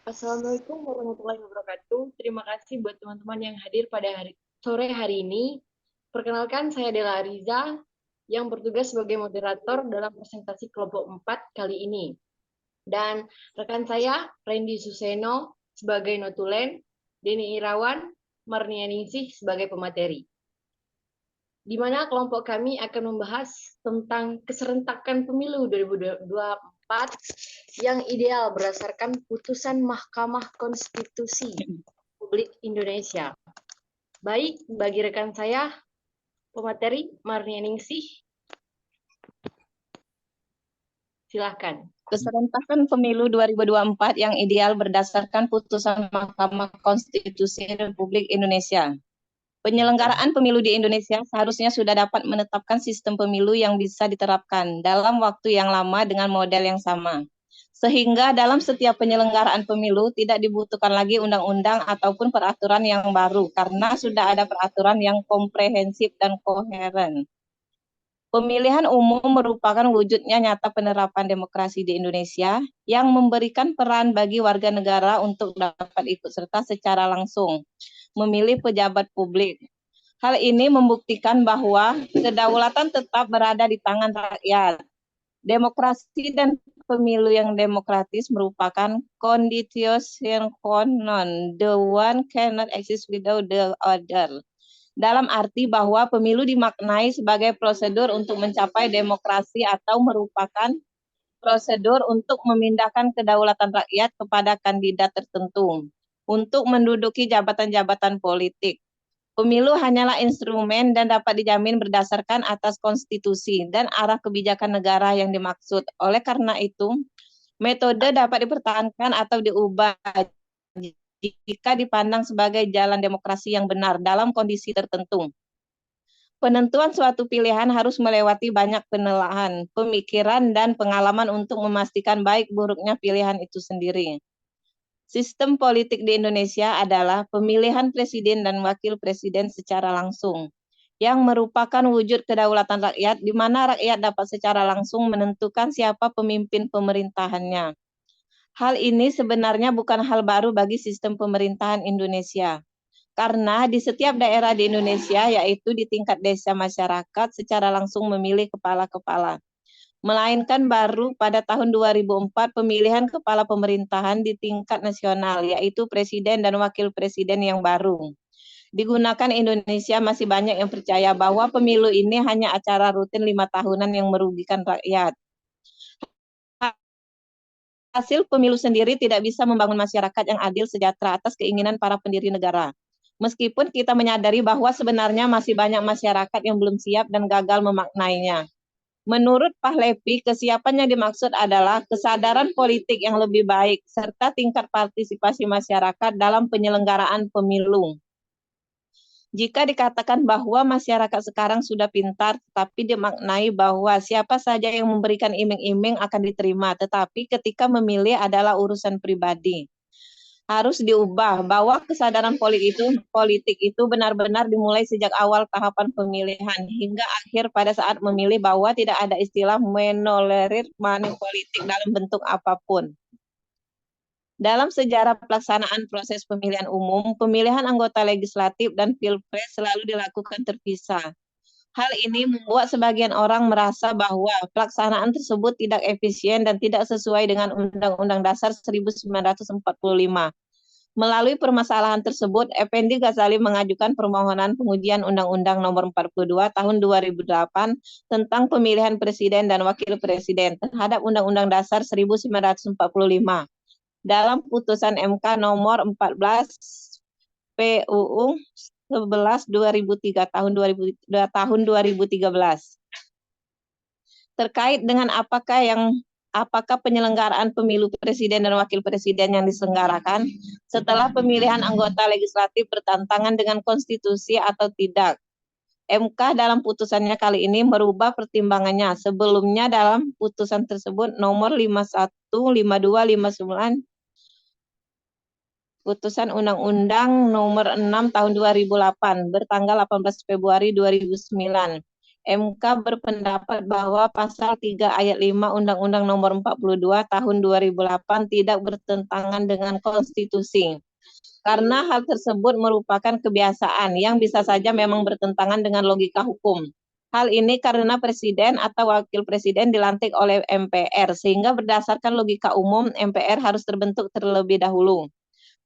Assalamualaikum warahmatullahi wabarakatuh. Terima kasih buat teman-teman yang hadir pada sore hari ini. Perkenalkan, saya Dela Riza yang bertugas sebagai moderator dalam presentasi kelompok 4 kali ini. Dan rekan saya, Randy Suseno sebagai notulen, Denny Irawan, Marnianingsih sebagai pemateri. Di mana kelompok kami akan membahas tentang keserentakan pemilu 2024 yang ideal berdasarkan putusan Mahkamah Konstitusi Republik Indonesia. Baik, bagi rekan saya, pemateri Marnianingsih, silahkan. Keserentakan pemilu 2024 yang ideal berdasarkan putusan Mahkamah Konstitusi Republik Indonesia. Penyelenggaraan pemilu di Indonesia seharusnya sudah dapat menetapkan sistem pemilu yang bisa diterapkan dalam waktu yang lama dengan model yang sama. Sehingga dalam setiap penyelenggaraan pemilu tidak dibutuhkan lagi undang-undang ataupun peraturan yang baru karena sudah ada peraturan yang komprehensif dan koheren. Pemilihan umum merupakan wujudnya nyata penerapan demokrasi di Indonesia yang memberikan peran bagi warga negara untuk dapat ikut serta secara langsung memilih pejabat publik. Hal ini membuktikan bahwa kedaulatan tetap berada di tangan rakyat. Demokrasi dan pemilu yang demokratis merupakan conditio sine qua non. The one cannot exist without the other. Dalam arti bahwa pemilu dimaknai sebagai prosedur untuk mencapai demokrasi atau merupakan prosedur untuk memindahkan kedaulatan rakyat kepada kandidat tertentu untuk menduduki jabatan-jabatan politik. Pemilu hanyalah instrumen dan dapat dijamin berdasarkan atas konstitusi dan arah kebijakan negara yang dimaksud. Oleh karena itu, metode dapat dipertahankan atau diubah jika dipandang sebagai jalan demokrasi yang benar dalam kondisi tertentu. Penentuan suatu pilihan harus melewati banyak penelaahan, pemikiran, dan pengalaman untuk memastikan baik buruknya pilihan itu sendiri. Sistem politik di Indonesia adalah pemilihan presiden dan wakil presiden secara langsung, yang merupakan wujud kedaulatan rakyat di mana rakyat dapat secara langsung menentukan siapa pemimpin pemerintahannya. Hal ini sebenarnya bukan hal baru bagi sistem pemerintahan Indonesia, karena di setiap daerah di Indonesia, yaitu di tingkat desa masyarakat secara langsung memilih kepala-kepala. Melainkan baru pada tahun 2004 pemilihan kepala pemerintahan di tingkat nasional, yaitu presiden dan wakil presiden yang baru. Digunakan Indonesia masih banyak yang percaya bahwa pemilu ini hanya acara rutin 5 tahunan yang merugikan rakyat. Hasil pemilu sendiri tidak bisa membangun masyarakat yang adil sejahtera atas keinginan para pendiri negara. Meskipun kita menyadari bahwa sebenarnya masih banyak masyarakat yang belum siap dan gagal memaknainya. Menurut Pahlevi, kesiapan yang dimaksud adalah kesadaran politik yang lebih baik serta tingkat partisipasi masyarakat dalam penyelenggaraan pemilu. Jika dikatakan bahwa masyarakat sekarang sudah pintar, tetapi dimaknai bahwa siapa saja yang memberikan iming-iming akan diterima, tetapi ketika memilih adalah urusan pribadi. Harus diubah bahwa kesadaran politik itu benar-benar dimulai sejak awal tahapan pemilihan hingga akhir pada saat memilih bahwa tidak ada istilah menolerir money politik dalam bentuk apapun. Dalam sejarah pelaksanaan proses pemilihan umum, pemilihan anggota legislatif dan pilpres selalu dilakukan terpisah. Hal ini membuat sebagian orang merasa bahwa pelaksanaan tersebut tidak efisien dan tidak sesuai dengan Undang-Undang Dasar 1945. Melalui permasalahan tersebut, Effendi Ghazali mengajukan permohonan pengujian Undang-Undang Nomor 42 Tahun 2008 tentang pemilihan presiden dan wakil presiden terhadap Undang-Undang Dasar 1945. Dalam putusan MK nomor 14 PUU 11 2003 tahun 2013 terkait dengan apakah penyelenggaraan pemilu presiden dan wakil presiden yang diselenggarakan setelah pemilihan anggota legislatif bertentangan dengan konstitusi atau tidak. MK dalam putusannya kali ini merubah pertimbangannya. Sebelumnya dalam putusan tersebut nomor 51, 52, 59 Putusan Undang-Undang Nomor 6 Tahun 2008 bertanggal 18 Februari 2009 MK berpendapat bahwa pasal 3 ayat 5 Undang-Undang Nomor 42 Tahun 2008 tidak bertentangan dengan konstitusi. Karena hal tersebut merupakan kebiasaan yang bisa saja memang bertentangan dengan logika hukum. Hal ini karena presiden atau wakil presiden dilantik oleh MPR, sehingga berdasarkan logika umum MPR harus terbentuk terlebih dahulu.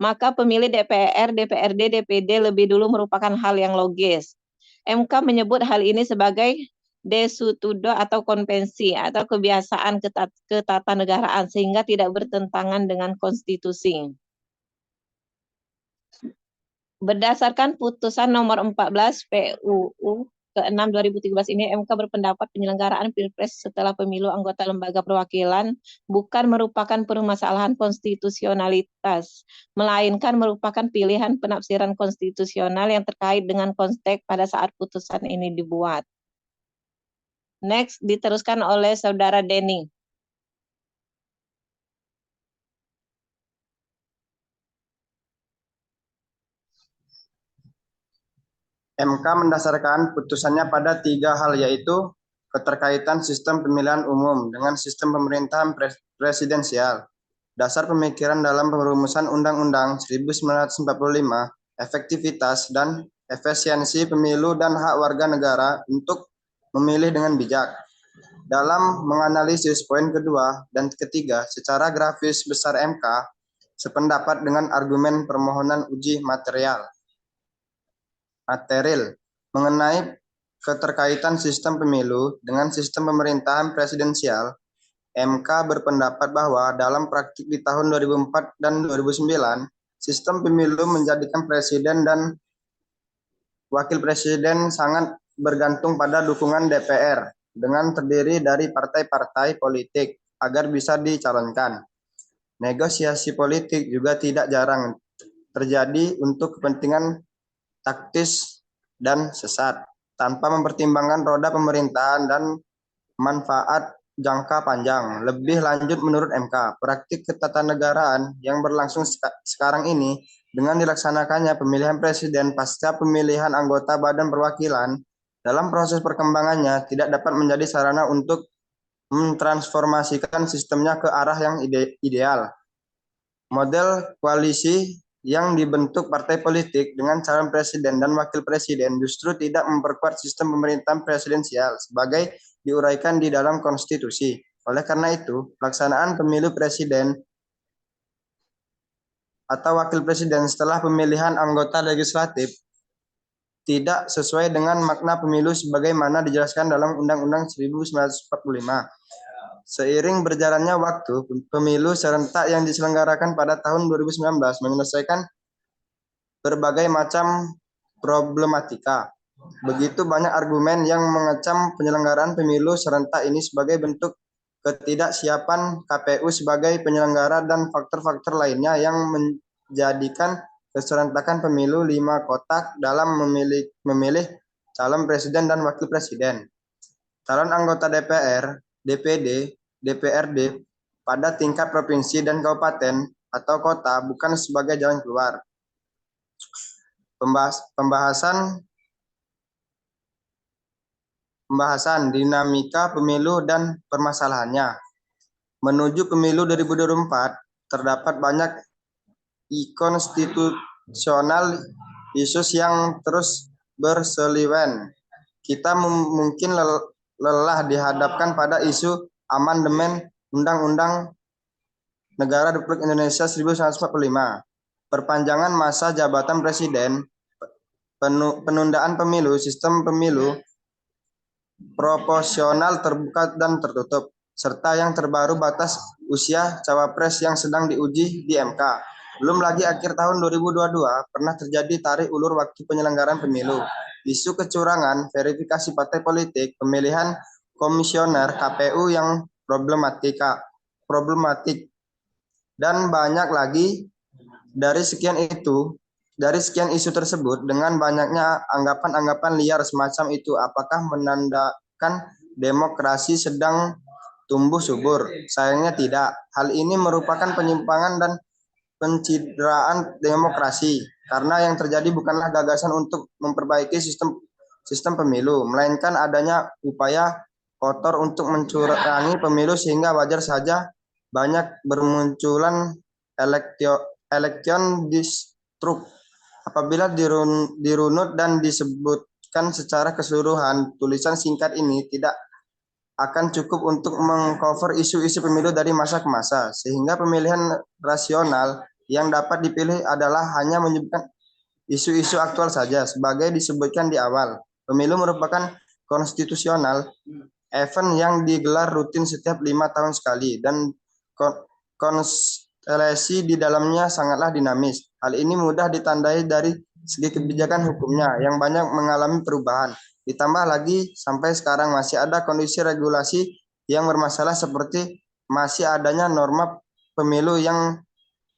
Maka pemilih DPR, DPRD, DPD lebih dulu merupakan hal yang logis. MK menyebut hal ini sebagai desutudo atau konvensi atau kebiasaan ketatanegaraan sehingga tidak bertentangan dengan konstitusi. Berdasarkan putusan nomor 14 PUU ke-6 2013 ini, MK berpendapat penyelenggaraan Pilpres setelah pemilu anggota lembaga perwakilan bukan merupakan permasalahan konstitusionalitas, melainkan merupakan pilihan penafsiran konstitusional yang terkait dengan konteks pada saat putusan ini dibuat. Next, diteruskan oleh Saudara Denny. MK mendasarkan putusannya pada 3 hal, yaitu keterkaitan sistem pemilihan umum dengan sistem pemerintahan presidensial, dasar pemikiran dalam perumusan Undang-Undang 1945, efektivitas dan efisiensi pemilu dan hak warga negara untuk memilih dengan bijak. Dalam menganalisis poin kedua dan ketiga secara grafis besar, MK sependapat dengan argumen permohonan uji material mengenai keterkaitan sistem pemilu dengan sistem pemerintahan presidensial. MK berpendapat bahwa dalam praktik di tahun 2004 dan 2009, sistem pemilu menjadikan presiden dan wakil presiden sangat bergantung pada dukungan DPR dengan terdiri dari partai-partai politik agar bisa dicalonkan. Negosiasi politik juga tidak jarang terjadi untuk kepentingan taktis dan sesat, tanpa mempertimbangkan roda pemerintahan dan manfaat jangka panjang. Lebih lanjut, menurut MK, praktik ketatanegaraan yang berlangsung sekarang ini dengan dilaksanakannya pemilihan presiden pasca pemilihan anggota Badan Perwakilan dalam proses perkembangannya tidak dapat menjadi sarana untuk mentransformasikan sistemnya ke arah yang ideal. Model koalisi yang dibentuk partai politik dengan calon presiden dan wakil presiden justru tidak memperkuat sistem pemerintahan presidensial sebagai diuraikan di dalam konstitusi. Oleh karena itu, pelaksanaan pemilu presiden atau wakil presiden setelah pemilihan anggota legislatif tidak sesuai dengan makna pemilu sebagaimana dijelaskan dalam Undang-Undang 1945. Seiring berjalannya waktu, pemilu serentak yang diselenggarakan pada tahun 2019 menyelesaikan berbagai macam problematika. Begitu banyak argumen yang mengecam penyelenggaraan pemilu serentak ini sebagai bentuk ketidaksiapan KPU sebagai penyelenggara dan faktor-faktor lainnya yang menjadikan keserentakan pemilu 5 kotak dalam memilih calon presiden dan wakil presiden. Calon anggota DPR, DPD, DPRD pada tingkat provinsi dan kabupaten atau kota bukan sebagai jalan keluar. Pembahasan dinamika pemilu dan permasalahannya. Menuju pemilu 2024, terdapat banyak konstitusional isu yang terus berseliweran. Kita mungkin lelah dihadapkan pada isu amandemen Undang-Undang Negara Republik Indonesia 1945, perpanjangan masa jabatan presiden, penundaan pemilu, sistem pemilu proporsional terbuka dan tertutup, serta yang terbaru batas usia cawapres yang sedang diuji di MK. Belum lagi akhir tahun 2022 pernah terjadi tarik ulur waktu penyelenggaraan pemilu, isu kecurangan, verifikasi partai politik, pemilihan komisioner KPU yang problematik, dan banyak lagi. Dari sekian isu tersebut, dengan banyaknya anggapan-anggapan liar semacam itu, apakah menandakan demokrasi sedang tumbuh subur? Sayangnya tidak. Hal ini merupakan penyimpangan dan pencideraan demokrasi, karena yang terjadi bukanlah gagasan untuk memperbaiki sistem sistem pemilu, melainkan adanya upaya kotor untuk mencurangi pemilu sehingga wajar saja banyak bermunculan election distrust. Apabila dirunut dan disebutkan secara keseluruhan, tulisan singkat ini tidak akan cukup untuk mengcover isu-isu pemilu dari masa ke masa, sehingga pemilihan rasional yang dapat dipilih adalah hanya menyebutkan isu-isu aktual saja. Sebagai disebutkan di awal, pemilu merupakan konstitusional event yang digelar rutin setiap 5 tahun sekali dan konstelasi di dalamnya sangatlah dinamis. Hal ini mudah ditandai dari segi kebijakan hukumnya yang banyak mengalami perubahan. Ditambah lagi sampai sekarang masih ada kondisi regulasi yang bermasalah seperti masih adanya norma pemilu yang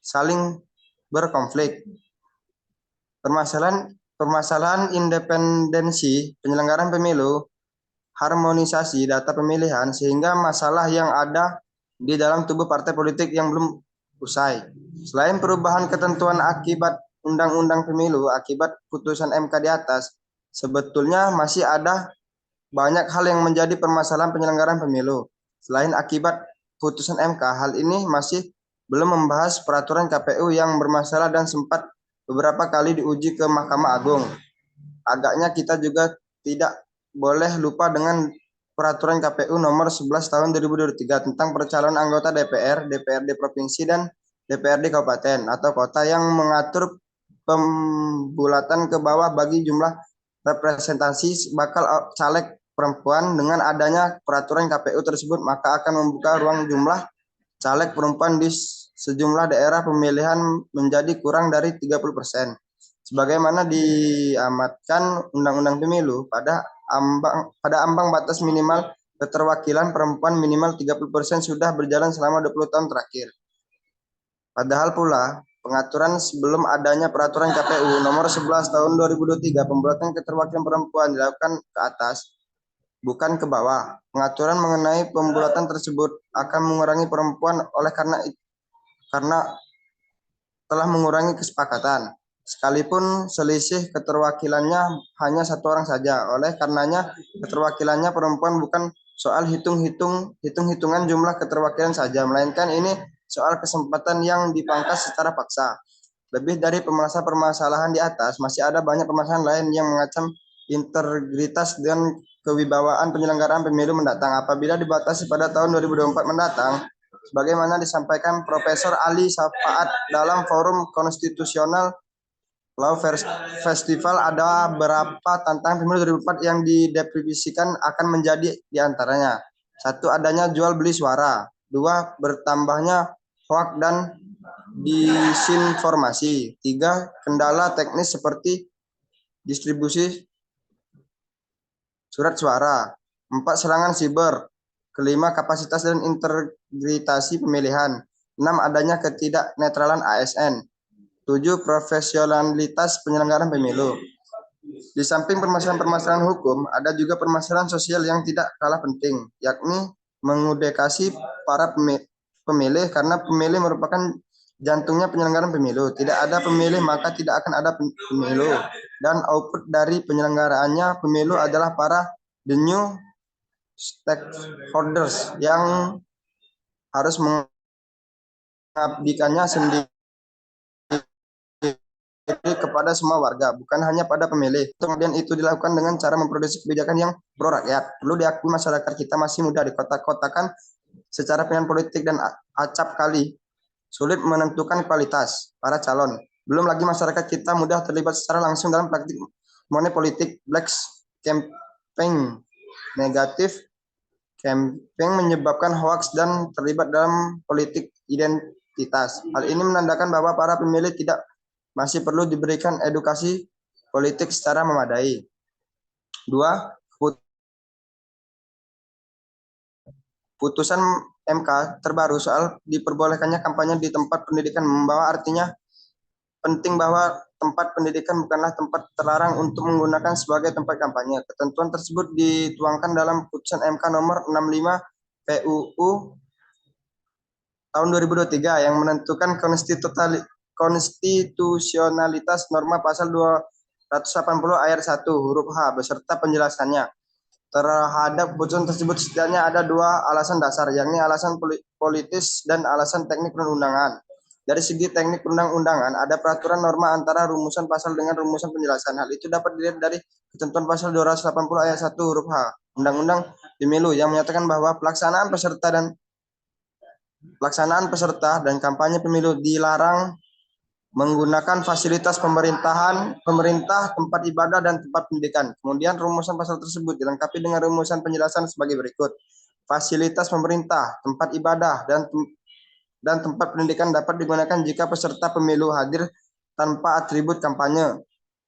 saling berkonflik. Permasalahan independensi penyelenggaraan pemilu, harmonisasi data pemilihan, sehingga masalah yang ada di dalam tubuh partai politik yang belum usai. Selain perubahan ketentuan akibat undang-undang pemilu, akibat putusan MK di atas, sebetulnya masih ada banyak hal yang menjadi permasalahan penyelenggaraan pemilu. Selain akibat putusan MK, hal ini masih belum membahas peraturan KPU yang bermasalah dan sempat beberapa kali diuji ke Mahkamah Agung. Agaknya kita juga tidak boleh lupa dengan peraturan KPU nomor 11 tahun 2023 tentang pencalonan anggota DPR, DPRD provinsi dan DPRD kabupaten atau kota yang mengatur pembulatan ke bawah bagi jumlah representasi bakal caleg perempuan. Dengan adanya peraturan KPU tersebut, maka akan membuka ruang jumlah caleg perempuan di sejumlah daerah pemilihan menjadi kurang dari 30%. Sebagaimana diamatkan Undang-Undang Pemilu pada ambang batas minimal keterwakilan perempuan minimal 30% sudah berjalan selama 20 tahun terakhir. Padahal pula pengaturan sebelum adanya peraturan KPU nomor 11 tahun 2023 pembuatan keterwakilan perempuan dilakukan ke atas bukan ke bawah. Pengaturan mengenai pembulatan tersebut akan mengurangi perempuan oleh karena telah mengurangi kesepakatan. Sekalipun selisih keterwakilannya hanya satu orang saja. Oleh karenanya keterwakilannya perempuan bukan soal hitung-hitungan jumlah keterwakilan saja, melainkan ini soal kesempatan yang dipangkas secara paksa. Lebih dari permasalahan di atas, masih ada banyak permasalahan lain yang mengancam integritas dan kewibawaan penyelenggaraan pemilu mendatang apabila dibatasi pada tahun 2024 mendatang. Sebagaimana disampaikan Profesor Ali Safaat dalam Forum Konstitusional Law Festival, ada beberapa tantangan pemilu 2024 yang didefinisikan akan menjadi diantaranya: 1. Adanya jual beli suara. 2. Bertambahnya hoaks dan disinformasi. 3. Kendala teknis seperti distribusi surat suara. 4. Serangan siber. 5. Kapasitas dan integritas pemilihan. 6. Adanya ketidaknetralan ASN. 7. Profesionalitas penyelenggaraan pemilu. Di samping permasalahan-permasalahan hukum, ada juga permasalahan sosial yang tidak kalah penting, yakni mengedukasi para pemilih, karena pemilih merupakan jantungnya penyelenggaraan pemilu. Tidak ada pemilih, maka tidak akan ada pemilu. Dan output dari penyelenggaraannya pemilu adalah para the new stakeholders yang harus mengabdikannya sendiri kepada semua warga, bukan hanya pada pemilih. Kemudian itu dilakukan dengan cara memproduksi kebijakan yang pro rakyat. Perlu diakui masyarakat kita masih mudah dikotak-kotakan secara pilihan politik dan acap kali sulit menentukan kualitas para calon. Belum lagi masyarakat kita mudah terlibat secara langsung dalam praktik money politik, black campaign, negatif campaign menyebabkan hoaks dan terlibat dalam politik identitas. Hal ini menandakan bahwa para pemilih masih perlu diberikan edukasi politik secara memadai. 2. Putusan MK terbaru soal diperbolehkannya kampanye di tempat pendidikan membawa artinya penting bahwa tempat pendidikan bukanlah tempat terlarang untuk menggunakan sebagai tempat kampanye. Ketentuan tersebut dituangkan dalam putusan MK nomor 65 PUU tahun 2023 yang menentukan konstitusionalitas norma pasal 180 ayat 1 huruf H beserta penjelasannya. Terhadap keputusan tersebut setidaknya ada dua alasan dasar, yakni alasan politis dan alasan teknik perundangan. Dari segi teknik perundang-undangan, ada peraturan norma antara rumusan pasal dengan rumusan penjelasan. Hal itu dapat dilihat dari ketentuan pasal 280 ayat 1 huruf H Undang-Undang Pemilu yang menyatakan bahwa pelaksanaan peserta dan kampanye pemilu dilarang menggunakan fasilitas pemerintah, tempat ibadah, dan tempat pendidikan. Kemudian rumusan pasal tersebut dilengkapi dengan rumusan penjelasan sebagai berikut. Fasilitas pemerintah, tempat ibadah, dan tempat pendidikan dapat digunakan jika peserta pemilu hadir tanpa atribut kampanye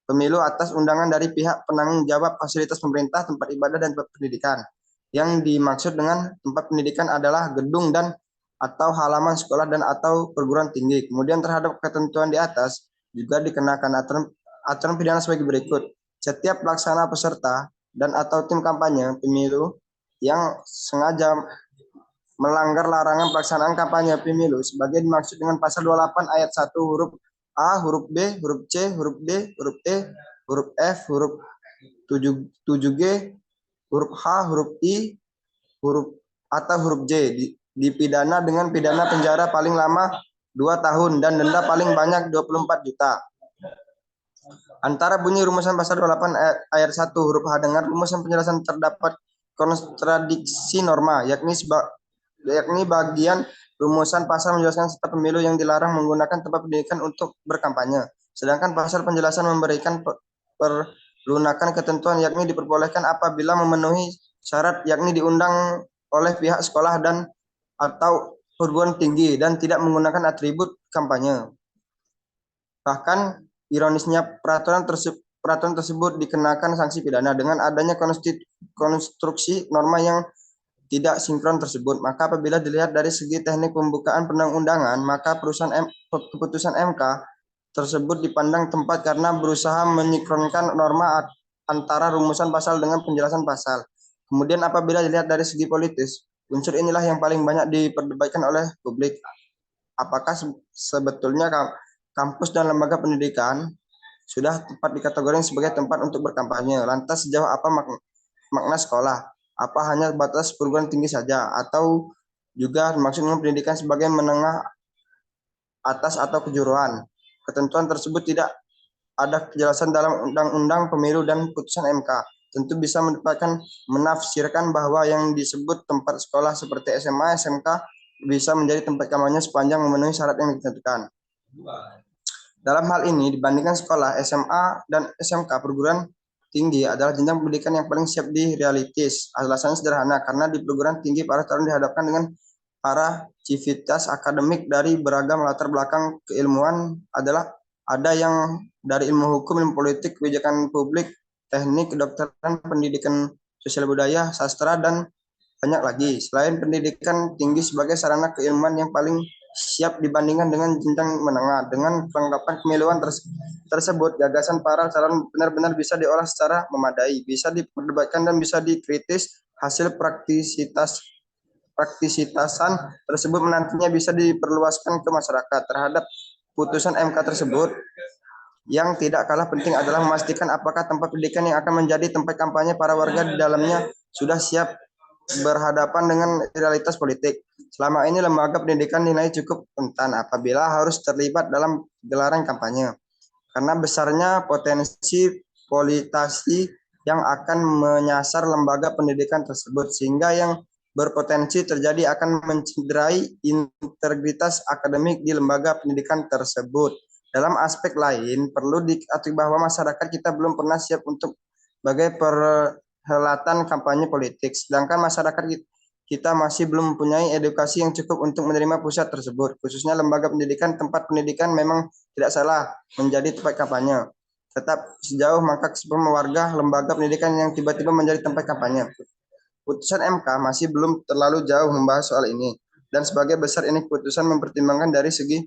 pemilu atas undangan dari pihak penanggung jawab fasilitas pemerintah, tempat ibadah, dan tempat pendidikan. Yang dimaksud dengan tempat pendidikan adalah gedung dan atau halaman sekolah dan atau perguruan tinggi. Kemudian terhadap ketentuan di atas juga dikenakan aturan pidana sebagai berikut. Setiap pelaksana peserta dan atau tim kampanye pemilu yang sengaja melanggar larangan pelaksanaan kampanye pemilu sebagai dimaksud dengan pasal 28 ayat 1 huruf A, huruf B, huruf C, huruf D, huruf E, huruf F, huruf 7G, huruf H, huruf I, huruf atau huruf J dipidana dengan pidana penjara paling lama 2 tahun dan denda paling banyak 24 juta. Antara bunyi rumusan pasal 28 ayat 1 huruf H dengan rumusan penjelasan terdapat kontradiksi norma, yakni bagian rumusan pasal menjelaskan peserta pemilu yang dilarang menggunakan tempat pendidikan untuk berkampanye. Sedangkan pasal penjelasan memberikan perlunakan ketentuan yakni diperbolehkan apabila memenuhi syarat yakni diundang oleh pihak sekolah dan atau perguruan tinggi dan tidak menggunakan atribut kampanye. Bahkan ironisnya peraturan tersebut dikenakan sanksi pidana dengan adanya konstruksi norma yang tidak sinkron tersebut. Maka apabila dilihat dari segi teknik pembukaan perundang-undangan, maka keputusan MK tersebut dipandang tepat karena berusaha menyikronkan norma antara rumusan pasal dengan penjelasan pasal. Kemudian apabila dilihat dari segi politis, unsur inilah yang paling banyak diperdebatkan oleh publik. Apakah sebetulnya kampus dan lembaga pendidikan sudah tepat dikategorikan sebagai tempat untuk berkampanye? Lantas sejauh apa makna sekolah? Apa hanya batas perguruan tinggi saja? Atau juga dimaksud dengan pendidikan sebagai menengah atas atau kejuruan? Ketentuan tersebut tidak ada kejelasan dalam Undang-Undang Pemilu dan putusan MK. Tentu bisa menafsirkan bahwa yang disebut tempat sekolah seperti SMA, SMK bisa menjadi tempat kampanye sepanjang memenuhi syarat yang ditentukan. Dalam hal ini, dibandingkan sekolah, SMA, dan SMK, perguruan tinggi adalah jenjang pendidikan yang paling siap di realitis. Alasannya sederhana, karena di perguruan tinggi para calon dihadapkan dengan para civitas akademik dari beragam latar belakang keilmuan ada yang dari ilmu hukum, ilmu politik, kebijakan publik, teknik, kedokteran, pendidikan sosial budaya, sastra, dan banyak lagi. Selain pendidikan tinggi sebagai sarana keilmuan yang paling siap dibandingkan dengan jenjang menengah. Dengan penerapan kemiluan tersebut, gagasan para calon benar-benar bisa diolah secara memadai, bisa diperdebatkan dan bisa dikritis. Hasil praktisitasan tersebut nantinya bisa diperluaskan ke masyarakat. Terhadap putusan MK tersebut, yang tidak kalah penting adalah memastikan apakah tempat pendidikan yang akan menjadi tempat kampanye para warga di dalamnya sudah siap berhadapan dengan realitas politik. Selama ini lembaga pendidikan dinilai cukup rentan apabila harus terlibat dalam gelaran kampanye. Karena besarnya potensi politisasi yang akan menyasar lembaga pendidikan tersebut, sehingga yang berpotensi terjadi akan mencederai integritas akademik di lembaga pendidikan tersebut. Dalam aspek lain, perlu diakui bahwa masyarakat kita belum pernah siap untuk sebagai perhelatan kampanye politik, sedangkan masyarakat kita masih belum mempunyai edukasi yang cukup untuk menerima pusat tersebut. Khususnya lembaga pendidikan, tempat pendidikan memang tidak salah menjadi tempat kampanye. Tetap sejauh maka kesepahaman warga lembaga pendidikan yang tiba-tiba menjadi tempat kampanye. Putusan MK masih belum terlalu jauh membahas soal ini, dan sebagai besar ini keputusan mempertimbangkan dari segi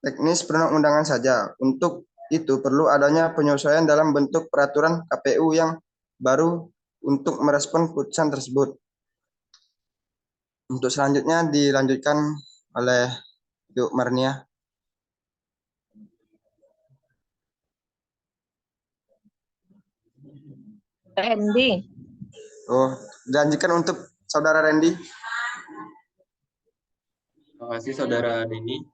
teknis perundang-undangan saja. Untuk itu perlu adanya penyesuaian dalam bentuk peraturan KPU yang baru untuk merespon putusan tersebut. Untuk selanjutnya dilanjutkan oleh Ibu Marnia. Randy. Oh, dilanjutkan untuk Saudara Randy. Terima kasih Saudara Denny.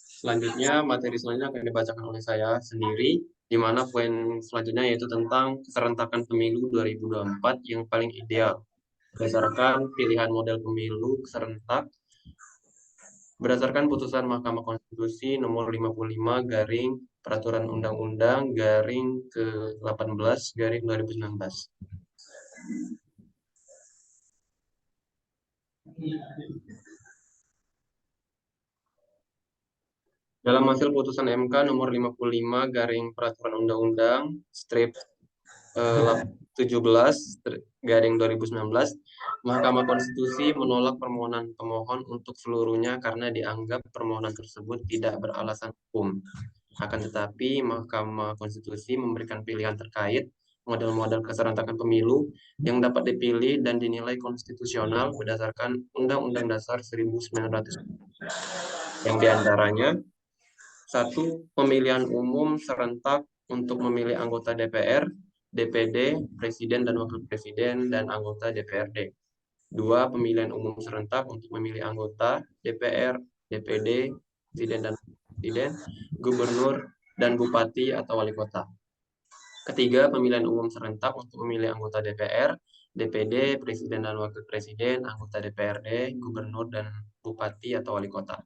Selanjutnya, materi selanjutnya akan dibacakan oleh saya sendiri, di mana poin selanjutnya yaitu tentang keserentakan pemilu 2024 yang paling ideal. Berdasarkan pilihan model pemilu serentak, berdasarkan putusan Mahkamah Konstitusi nomor 55 garing Peraturan Undang-Undang garing ke-18 garing 2019. Dalam hasil putusan MK nomor 55 garing Peraturan Undang-Undang strip 17 garing 2019, Mahkamah Konstitusi menolak permohonan pemohon untuk seluruhnya karena dianggap permohonan tersebut tidak beralasan hukum. Akan tetapi, Mahkamah Konstitusi memberikan pilihan terkait model-model keserentakan pemilu yang dapat dipilih dan dinilai konstitusional berdasarkan Undang-Undang Dasar 1900. Yang diantaranya, 1. Pemilihan umum serentak untuk memilih anggota DPR, DPD, Presiden dan Wakil Presiden, dan anggota DPRD. 2. Pemilihan umum serentak untuk memilih anggota DPR, DPD, Presiden dan Presiden, Gubernur, dan Bupati atau Wali Kota. Ketiga, pemilihan umum serentak untuk memilih anggota DPR, DPD, Presiden dan Wakil Presiden, anggota DPRD, Gubernur, dan Bupati atau Wali Kota.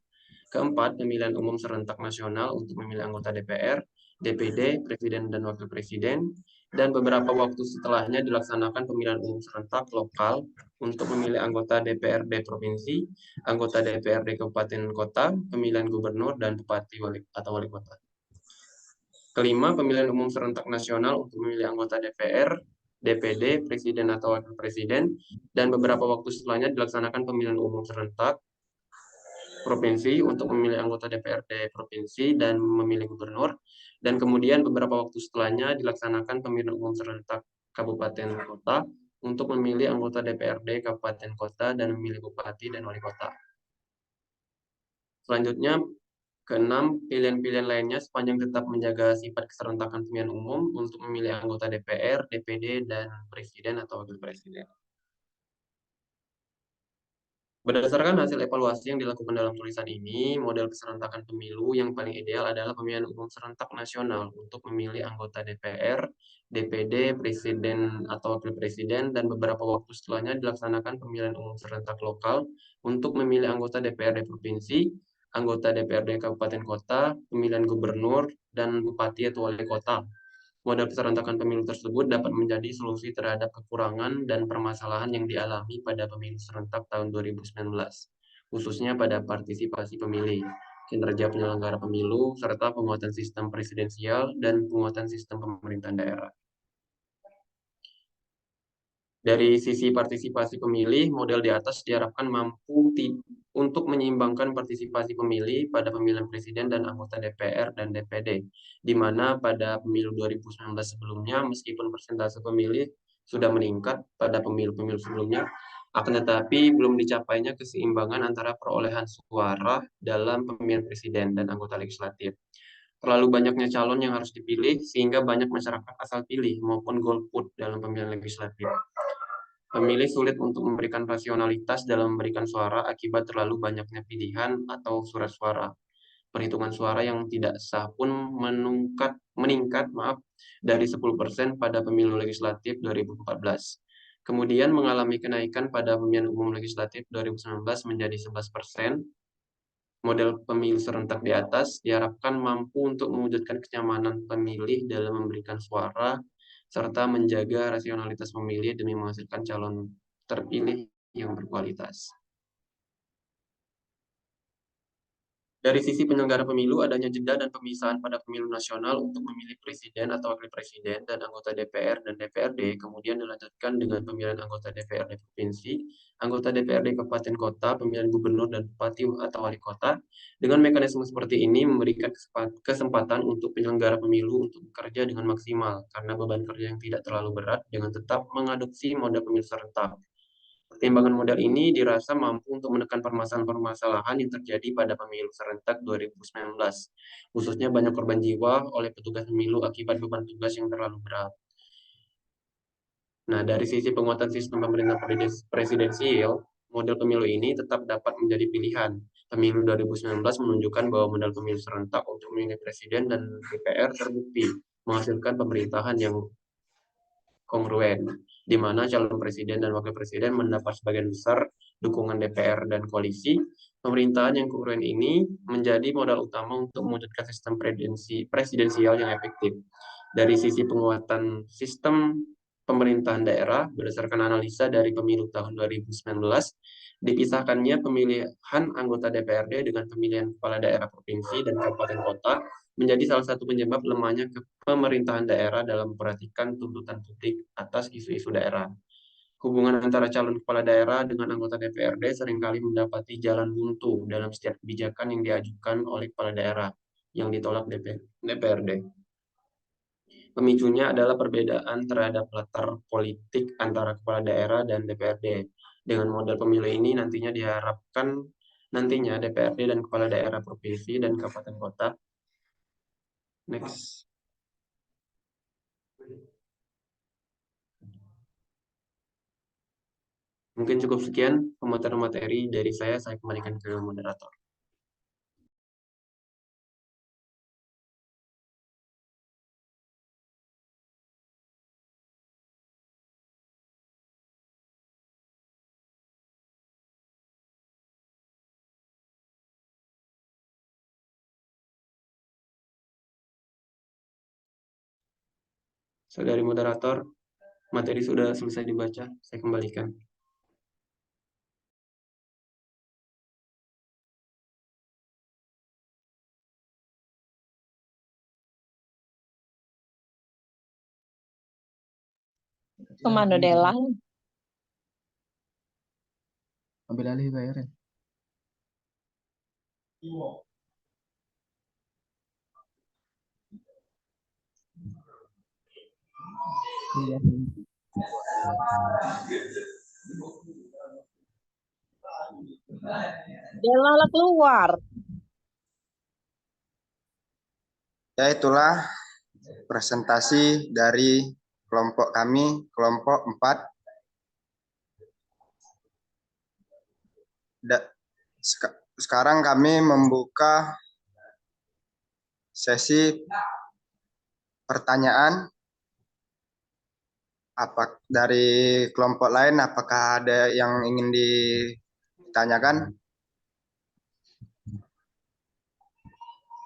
Keempat, pemilihan umum serentak nasional untuk memilih anggota DPR, DPD, Presiden dan Wakil Presiden, dan beberapa waktu setelahnya dilaksanakan pemilihan umum serentak lokal untuk memilih anggota DPRD Provinsi, anggota DPRD Kabupaten Kota, pemilihan gubernur, dan bupati atau wali kota. Kelima, pemilihan umum serentak nasional untuk memilih anggota DPR, DPD, Presiden atau Wakil Presiden, dan beberapa waktu setelahnya dilaksanakan pemilihan umum serentak provinsi untuk memilih anggota DPRD provinsi dan memilih gubernur, dan kemudian beberapa waktu setelahnya dilaksanakan pemilihan umum serentak kabupaten kota untuk memilih anggota DPRD kabupaten kota dan memilih bupati dan wali kota. Selanjutnya, keenam, pilihan-pilihan lainnya sepanjang tetap menjaga sifat keserentakan pemilihan umum untuk memilih anggota DPR, DPD, dan presiden atau wakil presiden. Berdasarkan hasil evaluasi yang dilakukan dalam tulisan ini, model keserentakan pemilu yang paling ideal adalah pemilihan umum serentak nasional untuk memilih anggota DPR, DPD, Presiden atau Wakil Presiden, dan beberapa waktu setelahnya dilaksanakan pemilihan umum serentak lokal untuk memilih anggota DPRD Provinsi, anggota DPRD Kabupaten Kota, pemilihan gubernur, dan bupati atau wali kota. Model keserentakan pemilu tersebut dapat menjadi solusi terhadap kekurangan dan permasalahan yang dialami pada pemilu serentak tahun 2019, khususnya pada partisipasi pemilih, kinerja penyelenggara pemilu, serta penguatan sistem presidensial dan penguatan sistem pemerintahan daerah. Dari sisi partisipasi pemilih, model di atas diharapkan mampu untuk menyeimbangkan partisipasi pemilih pada pemilihan presiden dan anggota DPR dan DPD, di mana pada pemilu 2019 sebelumnya, meskipun persentase pemilih sudah meningkat pada pemilu-pemilu sebelumnya, akan tetapi belum dicapainya keseimbangan antara perolehan suara dalam pemilihan presiden dan anggota legislatif. Terlalu banyaknya calon yang harus dipilih, sehingga banyak masyarakat asal pilih maupun golput dalam pemilihan legislatif. Pemilih sulit untuk memberikan rasionalitas dalam memberikan suara akibat terlalu banyaknya pilihan atau surat suara. Perhitungan suara yang tidak sah pun meningkat dari 10% pada pemilu legislatif 2014. Kemudian mengalami kenaikan pada pemilihan umum legislatif 2019 menjadi 11%. Model pemilu serentak di atas diharapkan mampu untuk mewujudkan kenyamanan pemilih dalam memberikan suara serta menjaga rasionalitas pemilih demi menghasilkan calon terpilih yang berkualitas. Dari sisi penyelenggara pemilu, adanya jeda dan pemisahan pada pemilu nasional untuk memilih presiden atau wakil presiden dan anggota DPR dan DPRD, kemudian dilanjutkan dengan pemilihan anggota DPRD provinsi, anggota DPRD kabupaten kota, pemilihan gubernur dan bupati atau wali kota. Dengan mekanisme seperti ini memberikan kesempatan untuk penyelenggara pemilu untuk bekerja dengan maksimal, karena beban kerja yang tidak terlalu berat dengan tetap mengadopsi model pemilu serentak. Pertimbangan model ini dirasa mampu untuk menekan permasalahan-permasalahan yang terjadi pada pemilu serentak 2019, khususnya banyak korban jiwa oleh petugas pemilu akibat beban tugas yang terlalu berat. Nah, dari sisi penguatan sistem pemerintahan presidensial, model pemilu ini tetap dapat menjadi pilihan. Pemilu 2019 menunjukkan bahwa model pemilu serentak untuk memilih presiden dan DPR terbukti menghasilkan pemerintahan yang kongruen, di mana calon presiden dan wakil presiden mendapat sebagian besar dukungan DPR dan koalisi. Pemerintahan yang kongruen ini menjadi modal utama untuk mewujudkan sistem presidensial yang efektif. Dari sisi penguatan sistem pemerintahan daerah, berdasarkan analisa dari pemilu tahun 2019, dipisahkannya pemilihan anggota DPRD dengan pemilihan kepala daerah provinsi dan kabupaten kota menjadi salah satu penyebab lemahnya pemerintahan daerah dalam memperhatikan tuntutan publik atas isu-isu daerah. Hubungan antara calon kepala daerah dengan anggota DPRD seringkali mendapati jalan buntu dalam setiap kebijakan yang diajukan oleh kepala daerah yang ditolak DPRD. Pemicunya adalah perbedaan terhadap latar politik antara kepala daerah dan DPRD. Dengan model pemilu ini nantinya diharapkan DPRD dan kepala daerah provinsi dan kabupaten kota. Next. Mungkin cukup sekian pemaparan materi dari saya kembalikan ke moderator. Saudari moderator, materi sudah selesai dibaca, saya kembalikan. Kemana Dela? Ambil alih bayar. Dela lah keluar. Ya, itulah presentasi dari kelompok kami, kelompok 4. Sekarang kami membuka sesi pertanyaan. Apa dari kelompok lain, apakah ada yang ingin ditanyakan?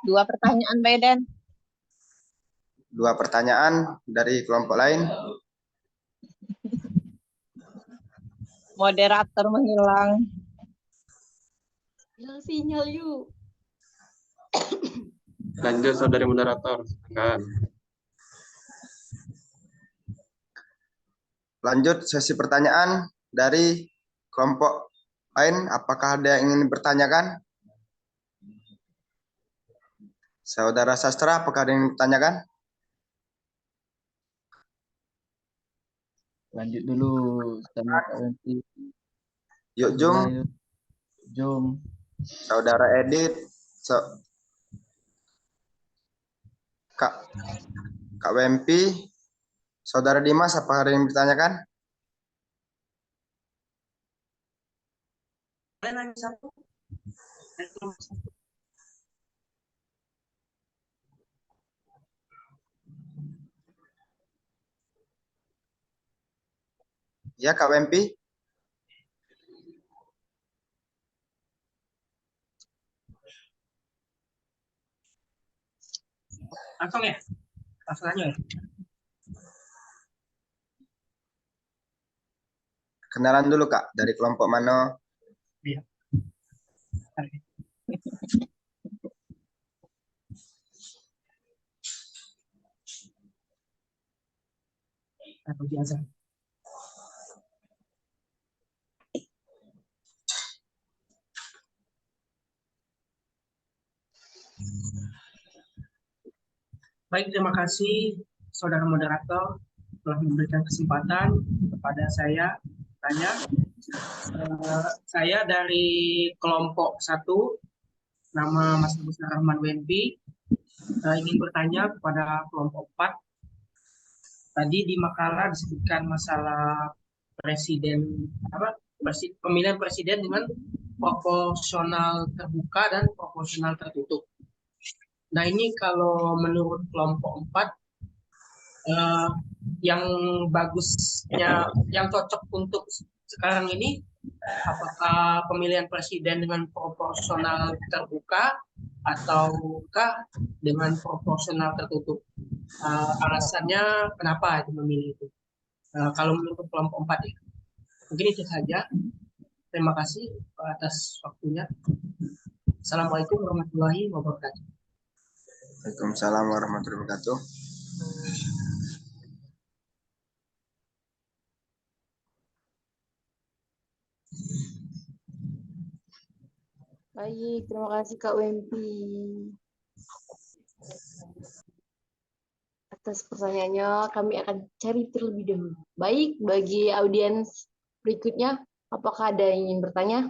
2 pertanyaan, Beden. 2 pertanyaan dari kelompok lain. Moderator menghilang. Hilang sinyal yuk. Lanjut, saudari moderator. Silakan. Lanjut sesi pertanyaan dari kelompok lain. Apakah ada yang ingin bertanyakan? Saudara Sastra, apakah ada yang ditanyakan? Lanjut dulu sama Kak Wenti. Yuk, Jum. Jom. Saudara Edit. Kak Wempi. Saudara Dimas, apakah ada yang ditanyakan? Ya, Kak Wempi. Langsung ya? Langsung aja ya? Kenalan dulu, Kak. Dari kelompok mana? Iya. Atau biasa. Baik, terima kasih saudara moderator telah memberikan kesempatan kepada saya tanya. Saya dari kelompok 1, nama Mas Agus Rahman Wempi, ingin bertanya kepada kelompok 4 Tadi di makalah disebutkan masalah presiden pemilihan presiden dengan proporsional terbuka dan proporsional tertutup. Nah, ini kalau menurut kelompok 4 eh, yang bagusnya, yang cocok untuk sekarang ini, apakah pemilihan presiden dengan proporsional terbuka ataukah dengan proporsional tertutup? Alasannya kenapa memilih itu? Kalau menurut kelompok 4 ya. Mungkin itu saja. Terima kasih atas waktunya. Assalamualaikum warahmatullahi wabarakatuh. Waalaikumsalam warahmatullahi wabarakatuh. Baik, terima kasih Kak Wempi atas pertanyaannya. Kami akan cari terlebih dahulu. Baik, bagi audiens berikutnya, apakah ada yang ingin bertanya?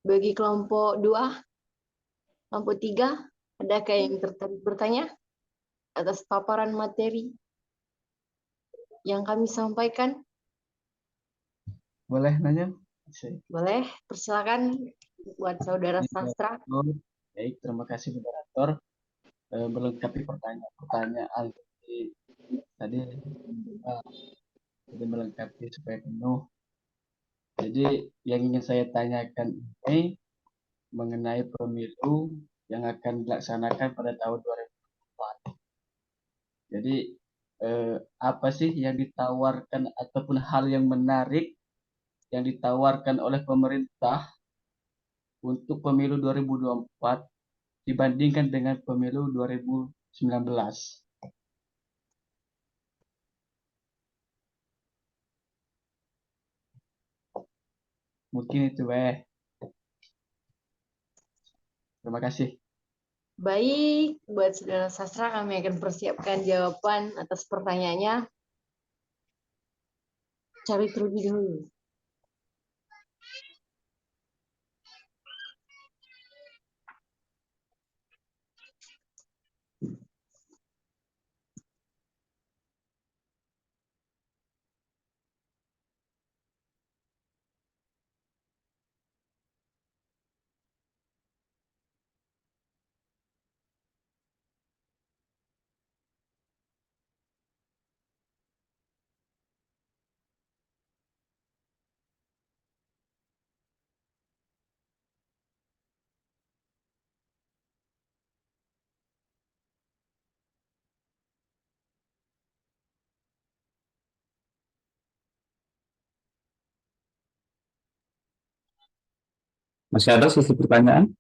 Bagi kelompok 2, kelompok 3, adakah yang tertarik bertanya atas paparan materi yang kami sampaikan? Boleh nanya? Boleh, persilakan buat saudara sastra. Baik, terima kasih moderator. Melengkapi pertanyaan tadi jadi melengkapi supaya penuh. Jadi yang ingin saya tanyakan ini mengenai pemilu yang akan dilaksanakan pada tahun 2024. Jadi apa sih yang ditawarkan ataupun hal yang menarik yang ditawarkan oleh pemerintah untuk pemilu 2024 dibandingkan dengan pemilu 2019? Mungkin itu, Terima kasih. Baik, buat saudara sastra kami akan persiapkan jawaban atas pertanyaannya. Cari terlebih dahulu. Masih ada sesi pertanyaan?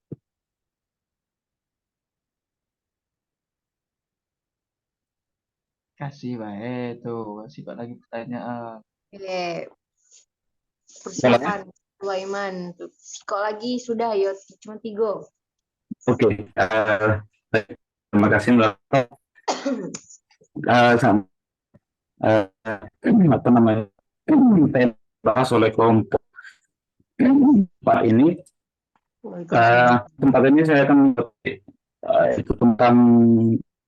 Kasih, tuh kasih Pak lagi pertanyaan. Oke, persilakan Dua Iman. Kok lagi sudah, ayo cuma 3. Oke, terima kasih Mbak. Apa namanya? Bahas oleh kelompok Pak ini. Tempat ini saya akan itu tentang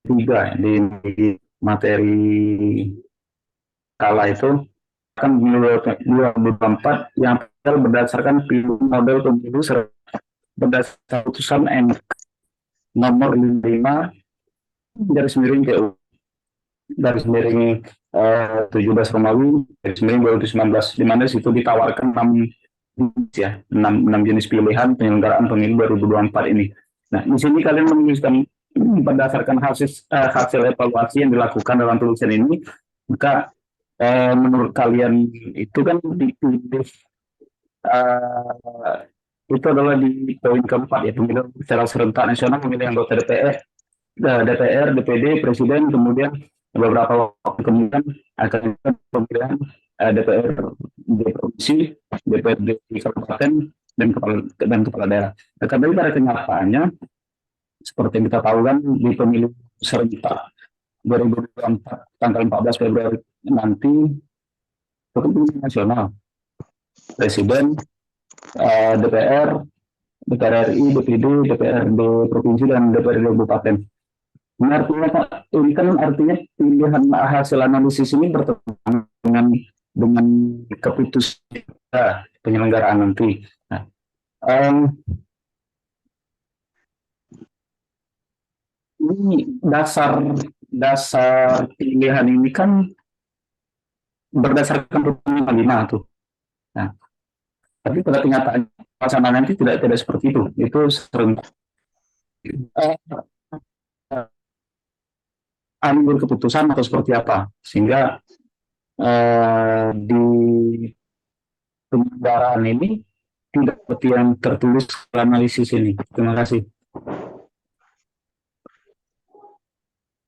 3 di materi kala itu akan pemilu 2024 yang berdasarkan model pemilu berdasarkan putusan MK nomor 55 garis miring TU garis miring 17 Romawi garis miring 2019, di mana situ ditawarkan 6 jenis pilihan penyelenggaraan pemilu 2024 ini. Nah, di sini kalian menuliskan berdasarkan hasil evaluasi yang dilakukan dalam tulisan ini, maka menurut kalian itu kan dipilih itu adalah di poin keempat ya, pemilu secara serentak nasional, pemilihan anggota DPR, DPD, Presiden, kemudian beberapa waktu kemudian akan pemilihan DPR di provinsi, DPRD di kabupaten, dan kepala daerah. Tapi pada kenyataannya, seperti yang kita tahu kan, di pemilu serentak 2024 tanggal 14 Februari nanti pemilihan nasional, Presiden, DPR, DPR RI, DPD, DPRD provinsi, dan DPRD kabupaten. Ini artinya Pak, ini kan artinya pilihan hasil analisis ini bertentangan dengan keputusan penyelenggaraan nanti. Nah, ini dasar pilihan ini kan berdasarkan Undang-Undang 5 tuh. Nah, tapi pada kenyataan pelaksanaan nanti tidak seperti itu. Itu sering ambil keputusan atau seperti apa, sehingga di penyelenggaraan ini tidak seperti yang tertulis analisis ini. Terima kasih.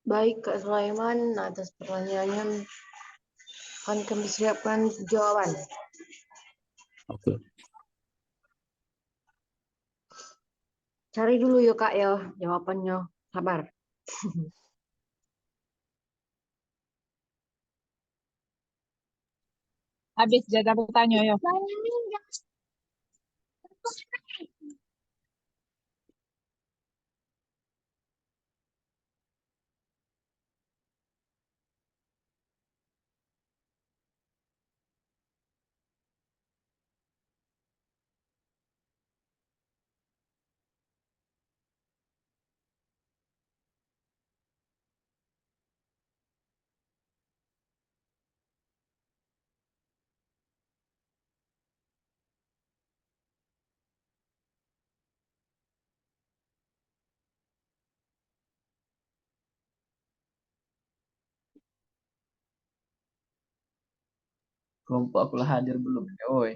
Baik, Kak Sulaiman, atas pertanyaannya akan kami siapkan jawaban. Oke. Cari dulu yuk Kak ya jawabannya. Sabar. Habis jeda bertanya ya. Kelompok aku lah hadir belum ya, oi.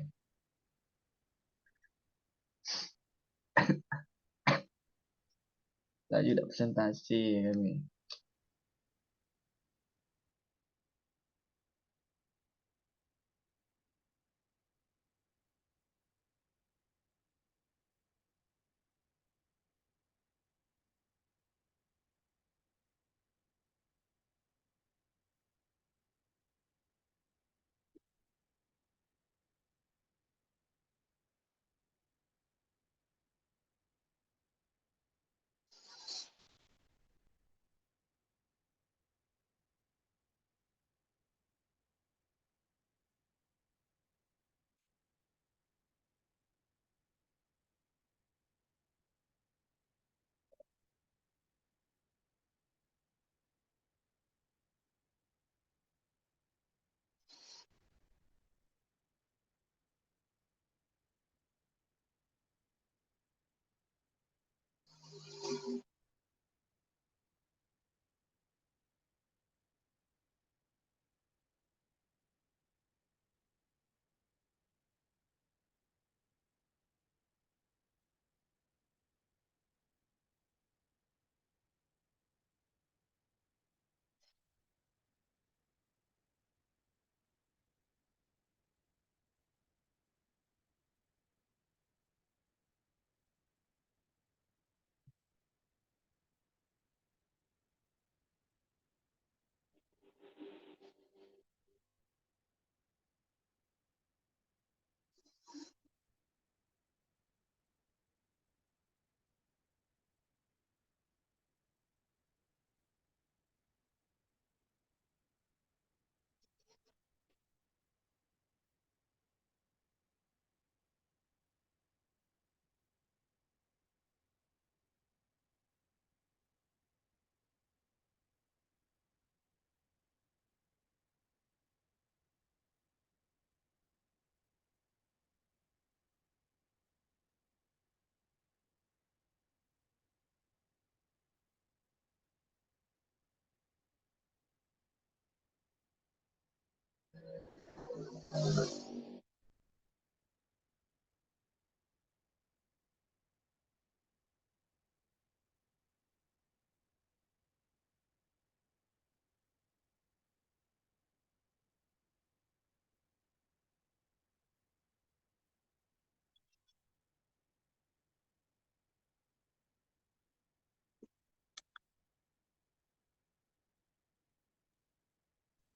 Tadi udah presentasi kami.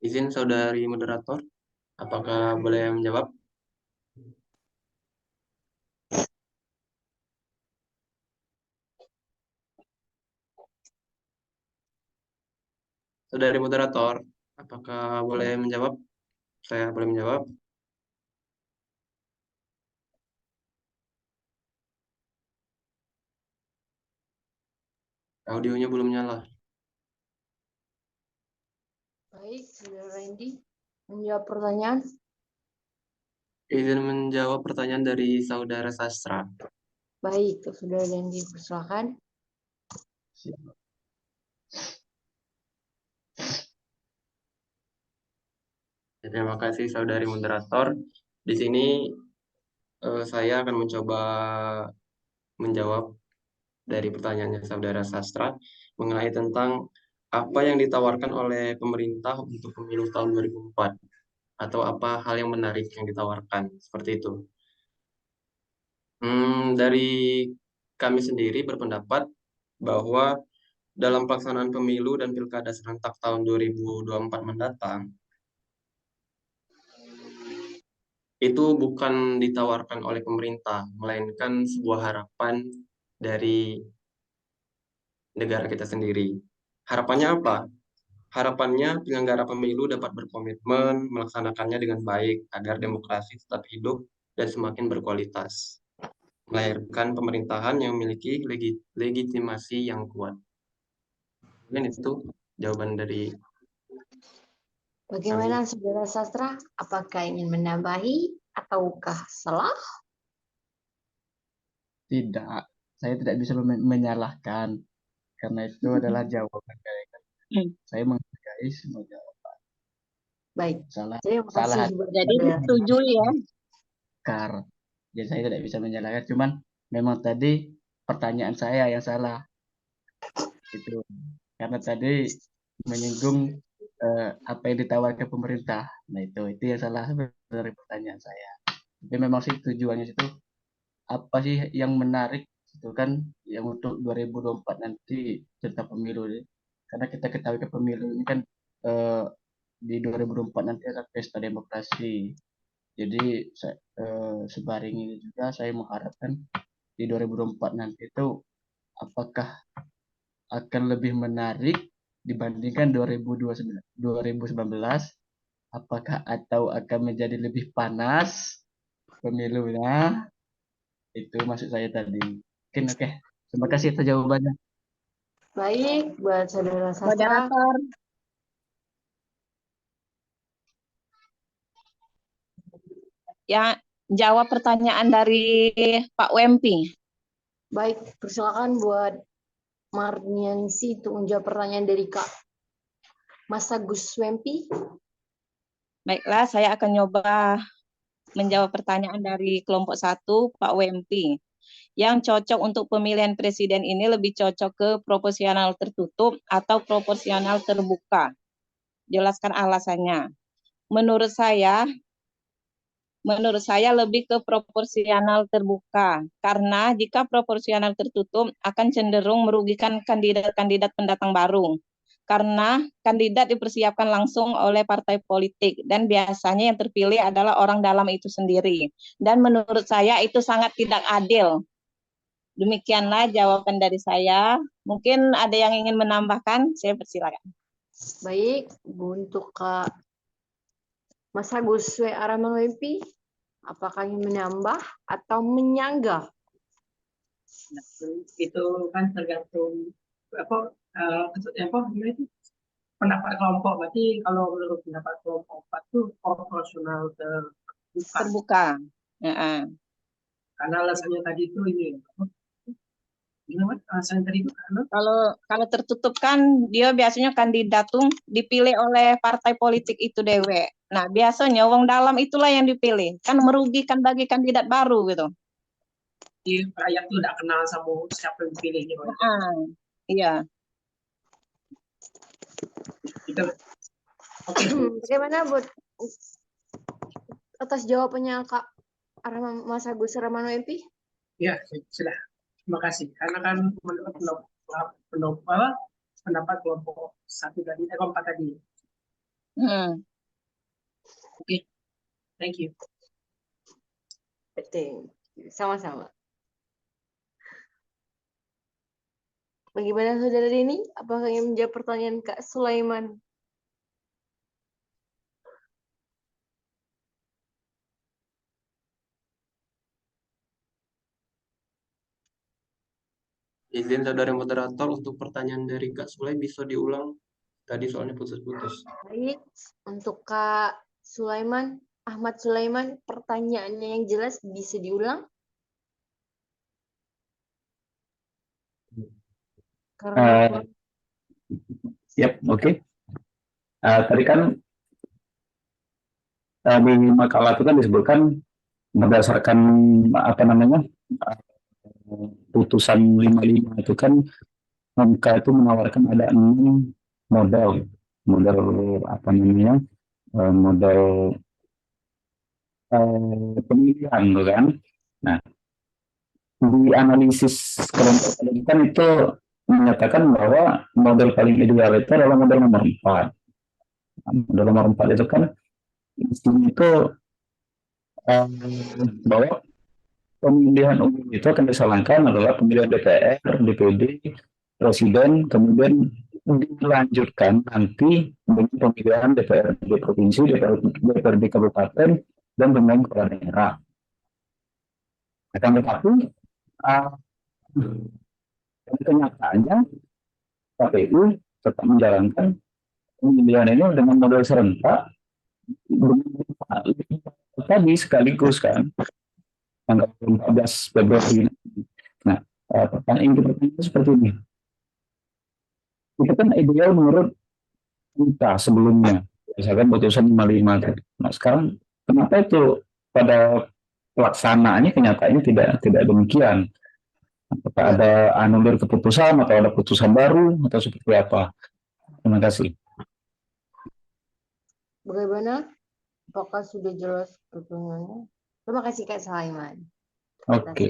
Izin saudari moderator, apakah boleh menjawab? Saudari moderator, apakah boleh menjawab? Saya boleh menjawab? Audionya belum nyala. Baik, Saudara Randy menjawab pertanyaan. Izin menjawab pertanyaan dari Saudara Sastra. Baik, Saudara Randy, persilakan. Terima kasih Saudari moderator. Di sini saya akan mencoba menjawab dari pertanyaannya Saudara Sastra mengenai tentang apa yang ditawarkan oleh pemerintah untuk pemilu tahun 2004 atau apa hal yang menarik yang ditawarkan seperti itu. Dari kami sendiri berpendapat bahwa dalam pelaksanaan pemilu dan pilkada serentak tahun 2024 mendatang, itu bukan ditawarkan oleh pemerintah, melainkan sebuah harapan dari negara kita sendiri. Harapannya apa? Harapannya penyelenggara pemilu dapat berkomitmen melaksanakannya dengan baik agar demokrasi tetap hidup dan semakin berkualitas, melahirkan pemerintahan yang memiliki legitimasi yang kuat. Dan itu jawaban dari Bagaimana Saudara Sastra? Apakah ingin menambahi ataukah salah? Tidak, saya tidak bisa menyalahkan karena itu adalah jawaban dari kalian. Saya menghargai semua jawaban. Baik, Salah terima salah kasih buat Jadi Saudara. setuju ya. akar. Jadi saya tidak bisa menyalahkan, cuman memang tadi pertanyaan saya yang salah. Itu karena tadi menyinggung apa yang ditawarkan pemerintah. Nah, itu yang salah dari pertanyaan saya. Tapi memang sih tujuannya itu apa sih yang menarik itu kan yang untuk 2024 nanti tentang pemilu ini. Karena kita ketahui ke pemilu ini kan di 2024 nanti ada pesta demokrasi. Jadi sebaring ini juga saya mengharapkan di 2024 nanti itu apakah akan lebih menarik dibandingkan 2019, apakah atau akan menjadi lebih panas pemilunya. Itu maksud saya tadi. Mungkin oke. Terima kasih atas jawabannya. Baik, buat Saudara Sastra. Moderator, ya jawab pertanyaan dari Pak Wempi. Baik, persilakan buat Marniansi untuk menjawab pertanyaan dari Kak Mas Agus Wempi. Baiklah, saya akan nyoba menjawab pertanyaan dari kelompok 1, Pak Wempi. Yang cocok untuk pemilihan presiden ini lebih cocok ke proporsional tertutup atau proporsional terbuka. Jelaskan alasannya. Menurut saya lebih ke proporsional terbuka. Karena jika proporsional tertutup akan cenderung merugikan kandidat-kandidat pendatang baru. Karena kandidat dipersiapkan langsung oleh partai politik dan biasanya yang terpilih adalah orang dalam itu sendiri. Dan menurut saya itu sangat tidak adil. Demikianlah jawaban dari saya. Mungkin ada yang ingin menambahkan, saya persilakan. Baik, untuk Kak Mas Agus W. Aramawempi, apakah ingin menambah atau menyanggah? Itu kan tergantung apa itu pendapat kelompok. Berarti kalau menurut pendapat kelompok 4 itu proporsional terbuka. Terbuka. Ya. Karena alasannya tadi itu ini gimana alasannya tadi itu karena Kalau tertutup kan dia biasanya kandidat tuh dipilih oleh partai politik itu dewe. Nah, biasanya wong dalam itulah yang dipilih. Kan merugikan bagi kandidat baru gitu. rakyat itu tidak kenal sama siapa yang dipilihnya. Iya. Oke. Bagaimana buat atas jawabannya Kak Mas Agus Aramawempi? Ya, sudah. Terima kasih. Karena kan menurut pendapat kelompok 1 dan kelompok 4 tadi. Oke. Thank you. Betul. Sama-sama. Bagaimana saudara Dini? Apakah ingin menjawab pertanyaan Kak Sulaiman? Izin saudara moderator untuk pertanyaan dari Kak Sulai bisa diulang. Tadi soalnya putus-putus. Baik, untuk Kak Sulaiman, Ahmad Sulaiman, pertanyaannya yang jelas bisa diulang? Karena Eh, Yap, oke. Tadi kan di makalah itu kan disebutkan berdasarkan apa namanya putusan 55 itu kan MK itu menawarkan ada 6 model model apa namanya model pemilihan tuh kan. Nah, di analisis kelompok penelitian itu menyatakan bahwa model paling ideal itu adalah model nomor 4. Model nomor 4 itu kan isinya itu eh, bahwa pemilihan umum itu akan disalahkan adalah pemilihan DPR, DPD, Presiden, kemudian dilanjutkan nanti dengan pemilihan DPRD provinsi, DPRD kabupaten, dan pemilihan kepala daerah. Akan tetapi, uh, kenyataannya KPU tetap menjalankan pemilihan ini dengan model serentak tadi sekaligus kan tanggal 14 Februari. Nah, pertanyaan yang kita seperti ini. Itu kan ideal menurut kita sebelumnya, misalkan putusan 55 tadi. Nah, sekarang kenapa itu pada pelaksanaannya kenyataannya tidak demikian? Apakah ya, ada anulir keputusan atau ada putusan baru atau seperti apa? Terima kasih. bagaimana? Apakah sudah jelas pertanyaannya? Terima kasih Kak Sulaiman. Oke.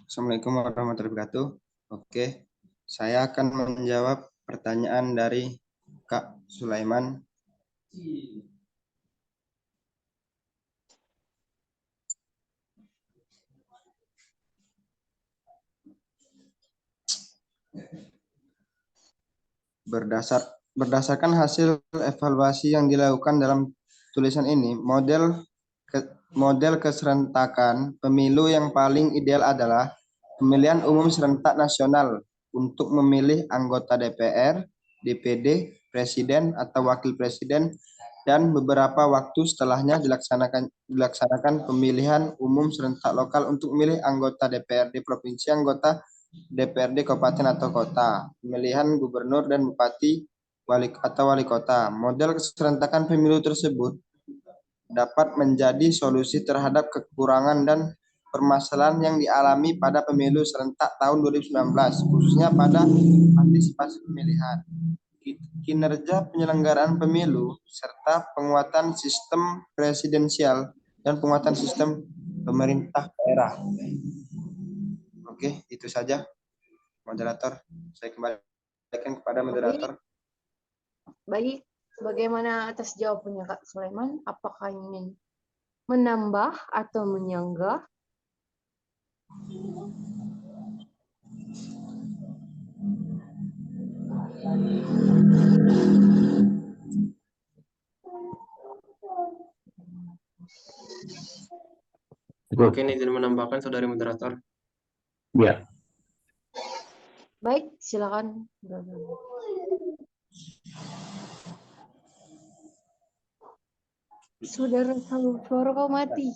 Assalamualaikum warahmatullahi wabarakatuh. Oke, saya akan menjawab pertanyaan dari Kak Sulaiman. Berdasarkan hasil evaluasi yang dilakukan dalam tulisan ini, model keserentakan pemilu yang paling ideal adalah pemilihan umum serentak nasional untuk memilih anggota DPR, DPD, presiden atau wakil presiden, dan beberapa waktu setelahnya dilaksanakan pemilihan umum serentak lokal untuk memilih anggota DPRD provinsi, anggota DPRD kabupaten atau kota, pemilihan gubernur dan bupati wali kota. Model keserentakan pemilu tersebut dapat menjadi solusi terhadap kekurangan dan permasalahan yang dialami pada pemilu serentak tahun 2019, khususnya pada partisipasi pemilihan, kinerja penyelenggaraan pemilu, serta penguatan sistem presidensial dan penguatan sistem pemerintah daerah. Oke, itu saja, moderator. Saya kembalikan kepada moderator. Baik, bagaimana atas jawabannya Kak Sulaiman? Apakah ingin menambah atau menyanggah? Mungkin izin menambahkan, saudari moderator. Ya. Baik, silakan. Saudara suara kau mati.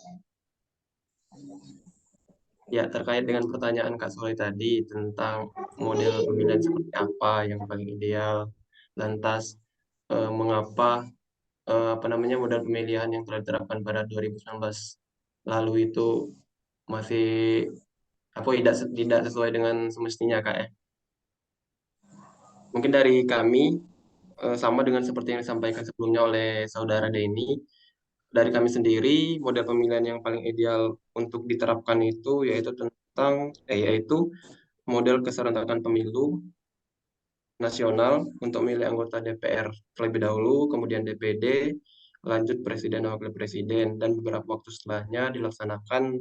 Ya, terkait dengan pertanyaan Kak Soleh tadi tentang model pemilihan seperti apa yang paling ideal, lantas mengapa model pemilihan yang telah diterapkan pada 2019 lalu itu masih tidak sesuai dengan semestinya, Kak ya. Mungkin dari kami sama dengan seperti yang disampaikan sebelumnya oleh saudara Denny. Dari kami sendiri, model pemilihan yang paling ideal untuk diterapkan itu yaitu model keserentakan pemilu nasional untuk memilih anggota DPR terlebih dahulu, kemudian DPD, lanjut presiden dan wakil presiden, dan beberapa waktu setelahnya dilaksanakan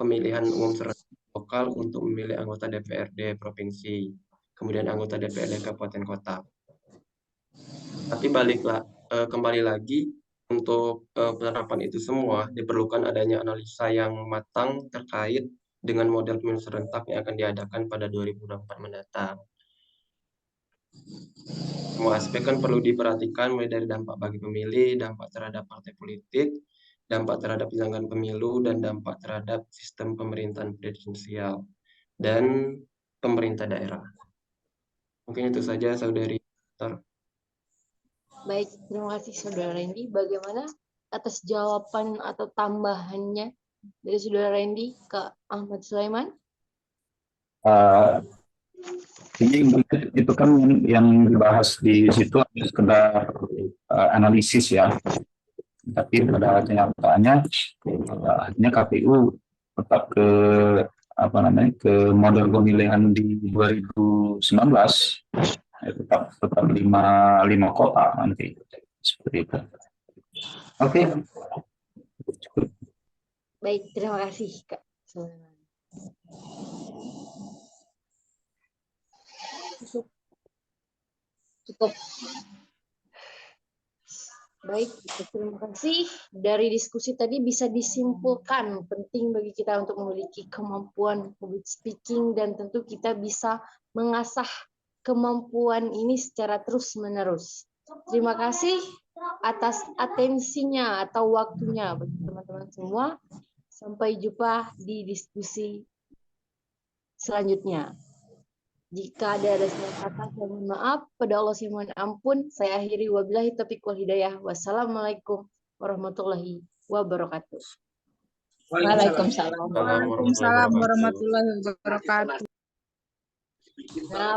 pemilihan umum serentak lokal untuk memilih anggota DPRD provinsi, kemudian anggota DPRD kabupaten kota. Tapi kembali lagi, untuk penerapan itu semua diperlukan adanya analisa yang matang terkait dengan model pemilu serentak yang akan diadakan pada 2024 mendatang. Semua aspek kan perlu diperhatikan, mulai dari dampak bagi pemilih, dampak terhadap partai politik, dampak terhadap penyelenggaraan pemilu, dan dampak terhadap sistem pemerintahan presidensial dan pemerintah daerah. Mungkin itu saja, saudari. Baik, terima kasih Saudara Randy. Bagaimana atas jawaban atau tambahannya dari Saudara Randy, Kak Ahmad Sulaiman? Ini itu kan yang dibahas di situ sekedar analisis ya. Tapi pada kenyataannya akhirnya KPU tetap ke model pemilihan di 2019 tetap 5 kota nanti seperti itu. Oke. Baik, terima kasih Kak Sulaiman. Cukup. Baik, terima kasih. Dari diskusi tadi bisa disimpulkan penting bagi kita untuk memiliki kemampuan public speaking, dan tentu kita bisa mengasah kemampuan ini secara terus-menerus. Terima kasih atas atensinya atau waktunya bagi teman-teman semua. Sampai jumpa di diskusi selanjutnya. Jika ada salah kata, saya mohon maaf. Pada Allah saya mohon ampun. Saya akhiri, wabillahi taufiq wal hidayah. Wassalamualaikum warahmatullahi wabarakatuh. Waalaikumsalam. Waalaikumsalam warahmatullahi wabarakatuh. Nah,